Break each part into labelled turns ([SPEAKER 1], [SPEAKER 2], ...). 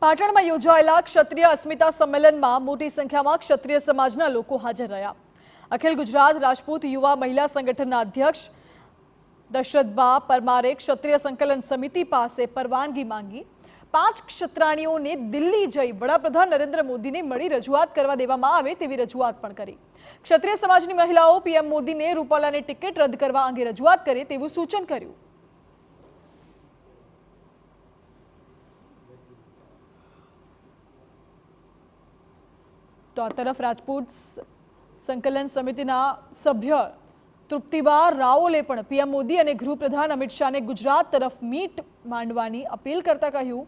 [SPEAKER 1] પાટણમાં યોજાયેલા ક્ષત્રિય અસ્મિતા સંમેલનમાં મોટી સંખ્યામાં ક્ષત્રિય સમાજના લોકો હાજર રહ્યા। અખિલ ગુજરાત રાજપૂત યુવા મહિલા સંગઠનના અધ્યક્ષ દશરથબા પરમારે ક્ષત્રિય સંકલન સમિતિ પાસે પરવાનગી માંગી 5 ક્ષત્રાણીઓને દિલ્હી જઈ વડાપ્રધાન નરેન્દ્ર મોદીને મળી રજૂઆત કરવા દેવામાં આવે તેવી રજૂઆત પણ કરી। ક્ષત્રિય સમાજની મહિલાઓ પીએમ મોદીને રૂપાલાની ટિકિટ રદ કરવા અંગે રજૂઆત કરે તેવું સૂચન કર્યું। तो आ तरफ राजपूत संकलन समितिना सभ्य तृप्तिबा राओले पण पीएम मोदी और गृहप्रधान अमित शाह ने गुजरात तरफ मीट मांडवानी अपील करता कह્યું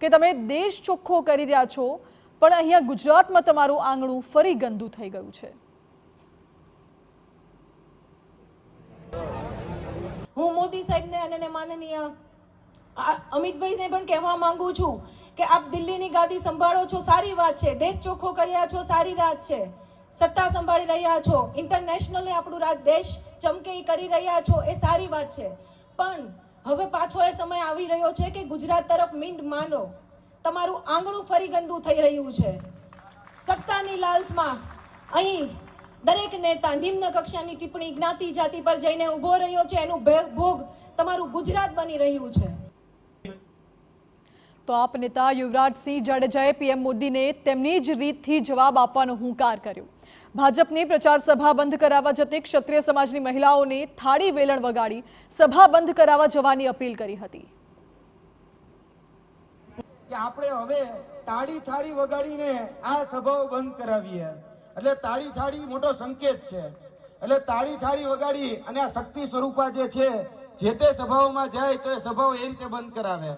[SPEAKER 1] કે તમે देश ચોખ્ખો કરી રહ્યા છો પણ અહીંયા ગુજરાતમાં તમારું આંગણું ફરી ગંદુ થઈ ગયું છે।
[SPEAKER 2] હું મોદી સાહેબને અને માનનીય અમિતભાઈ ને પણ કહેવા માંગુ છું કે આપ દિલ્હીની ગાદી સંભાળો છો સારી વાત છે, દેશ ચોખ્ખો કર્યા છો સારી વાત છે, સત્તા સંભાળી રહ્યા છો, ઇન્ટરનેશનલી આપણું દેશ ચમકે કરી રહ્યા છો એ સારી વાત છે, પણ હવે પાછો એ સમય આવી રહ્યો છે કે ગુજરાત તરફ મીંડ માંડો, તમારું આંગણું ફરી ગંદુ થઈ રહ્યું છે। સત્તાની લાલચમાં અહીં દરેક નેતા નિમ્ન કક્ષાની ટિપ્પણી જ્ઞાતિ જાતિ પર જઈને ઊભો રહ્યો છે, એનું ભોગ તમારું ગુજરાત બની રહ્યું છે।
[SPEAKER 1] तो आप नेता युवराज सिंह जाडेजाए पीएम मोदी ने तेमनी ज रीतथी जवाब आपवानो हुंकार कर्यो। भाजपनी प्रचार सभा बंध करावा जते क्षत्रिय समाजनी महिलाओने थाળી वेलण वगाड़ी सभा बंध करावा जवानी अपील करी हती।
[SPEAKER 3] કે આપણે હવે તાળી થાળી વગાડીને આ સભાઓ બંધ કરાવીએ એટલે તાળી થાળી મોટો સંકેત છે, એટલે તાળી થાળી વગાડી અને આ શક્તિ સ્વરૂપા જે છે જે તે સભાઓમાં જાય તો એ સભાઓ એ રીતે બંધ કરાવે।